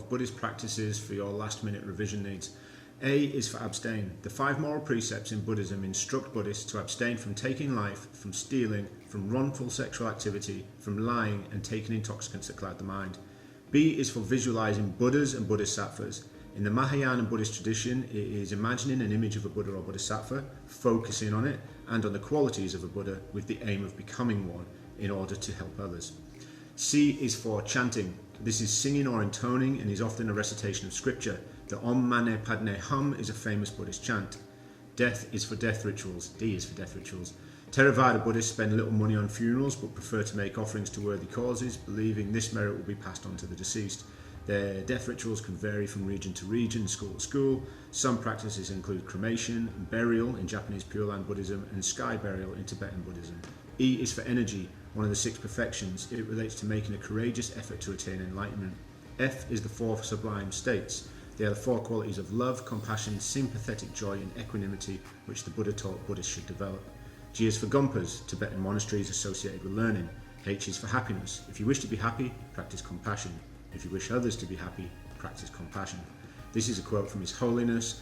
of Buddhist Practices for your last minute revision needs. A is for abstain. The 5 moral precepts in Buddhism instruct Buddhists to abstain from taking life, from stealing, from wrongful sexual activity, from lying and taking intoxicants that cloud the mind. B is for visualizing Buddhas and Bodhisattvas. In the Mahayana Buddhist tradition, it is imagining an image of a Buddha or Bodhisattva, focusing on it and on the qualities of a Buddha with the aim of becoming one in order to help others. C is for chanting. This is singing or intoning and is often a recitation of scripture. The Om Mane Padme Hum is a famous Buddhist chant. Death is for death rituals. D is for death rituals. Theravada Buddhists spend little money on funerals but prefer to make offerings to worthy causes, believing this merit will be passed on to the deceased. Their death rituals can vary from region to region, school to school. Some practices include cremation, burial in Japanese Pure Land Buddhism, and sky burial in Tibetan Buddhism. E is for energy, one of the 6 perfections. It relates to making a courageous effort to attain enlightenment. F is the 4 sublime states. They are the 4 qualities of love, compassion, sympathetic joy, and equanimity, which the Buddha taught Buddhists should develop. G is for gumpas, Tibetan monasteries associated with learning. H is for happiness. If you wish to be happy, practice compassion. If you wish others to be happy, practice compassion. This is a quote from His Holiness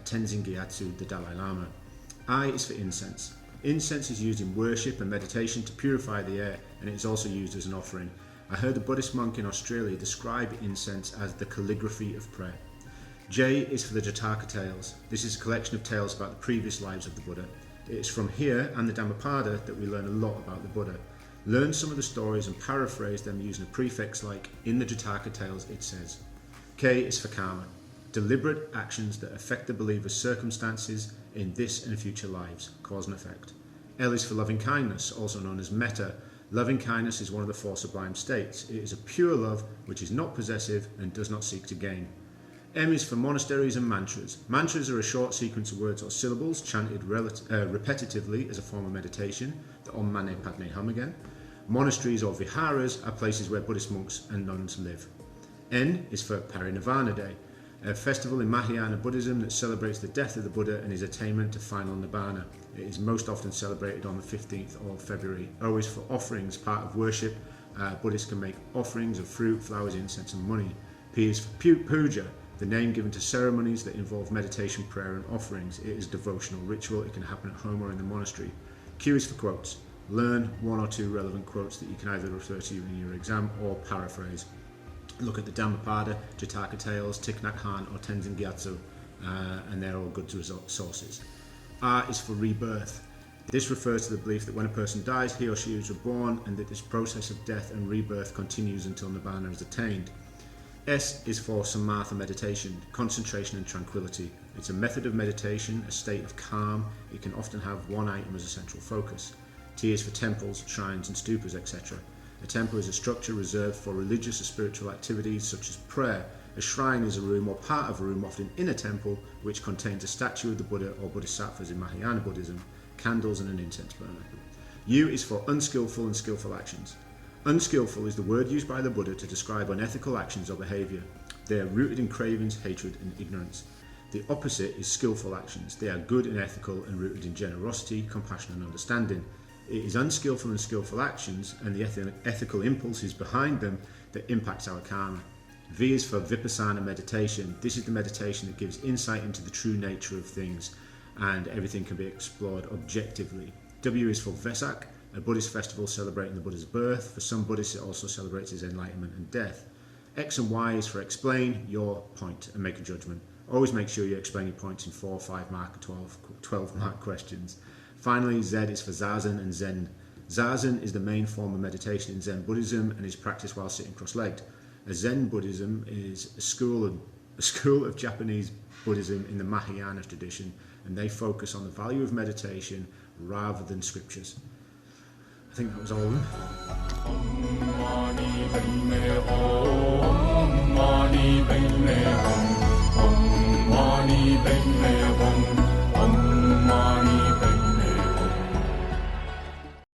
Tenzin Gyatso, the Dalai Lama. I is for incense. Incense is used in worship and meditation to purify the air, and it is also used as an offering. I heard a Buddhist monk in Australia describe incense as the calligraphy of prayer. J is for the Jataka tales. This is a collection of tales about the previous lives of the Buddha. It is from here and the Dhammapada that we learn a lot about the Buddha. Learn some of the stories and paraphrase them using a prefix like, in the Jataka tales it says. K is for karma. Deliberate actions that affect the believer's circumstances in this and future lives, cause and effect. L is for loving kindness, also known as metta. Loving kindness is one of the 4 sublime states. It is a pure love which is not possessive and does not seek to gain. M is for monasteries and mantras. Mantras are a short sequence of words or syllables chanted repetitively as a form of meditation. The Om Mane Padme Hum again. Monasteries or viharas are places where Buddhist monks and nuns live. N is for Parinirvana Day, a festival in Mahayana Buddhism that celebrates the death of the Buddha and his attainment to final Nibbana. It is most often celebrated on the 15th of February. O is for offerings, part of worship. Buddhists can make offerings of fruit, flowers, incense and money. P is for puja, the name given to ceremonies that involve meditation, prayer and offerings. It is a devotional ritual. It can happen at home or in the monastery. Q is for quotes. Learn 1 or 2 relevant quotes that you can either refer to in your exam or paraphrase. Look at the Dhammapada, Jataka Tales, Thich Nhat Hanh or Tenzin Gyatso, and they're all good sources. R is for rebirth. This refers to the belief that when a person dies, he or she is reborn, and that this process of death and rebirth continues until Nibbana is attained. S is for Samatha meditation, concentration and tranquility. It's a method of meditation, a state of calm. It can often have one item as a central focus. T is for temples, shrines and stupas, etc. A temple is a structure reserved for religious or spiritual activities such as prayer. A shrine is a room or part of a room, often in a temple, which contains a statue of the Buddha or Bodhisattvas in Mahayana Buddhism, candles and an incense burner. U is for unskillful and skillful actions. Unskillful is the word used by the Buddha to describe unethical actions or behaviour. They are rooted in cravings, hatred and ignorance. The opposite is skillful actions. They are good and ethical and rooted in generosity, compassion and understanding. It is unskillful and skillful actions and the ethical impulses behind them that impacts our karma. V is for Vipassana Meditation. This is the meditation that gives insight into the true nature of things, and everything can be explored objectively. W is for Vesak, a Buddhist festival celebrating the Buddha's birth. For some Buddhists, it also celebrates his enlightenment and death. X and Y is for explain your point and make a judgment. Always make sure you explain your points in 4, 5 mark, 12 mark questions. Finally, Z is for Zazen and Zen. Zazen is the main form of meditation in Zen Buddhism and is practiced while sitting cross-legged. A Zen Buddhism is a school of Japanese Buddhism in the Mahayana tradition, and they focus on the value of meditation rather than scriptures. I think that was all of them.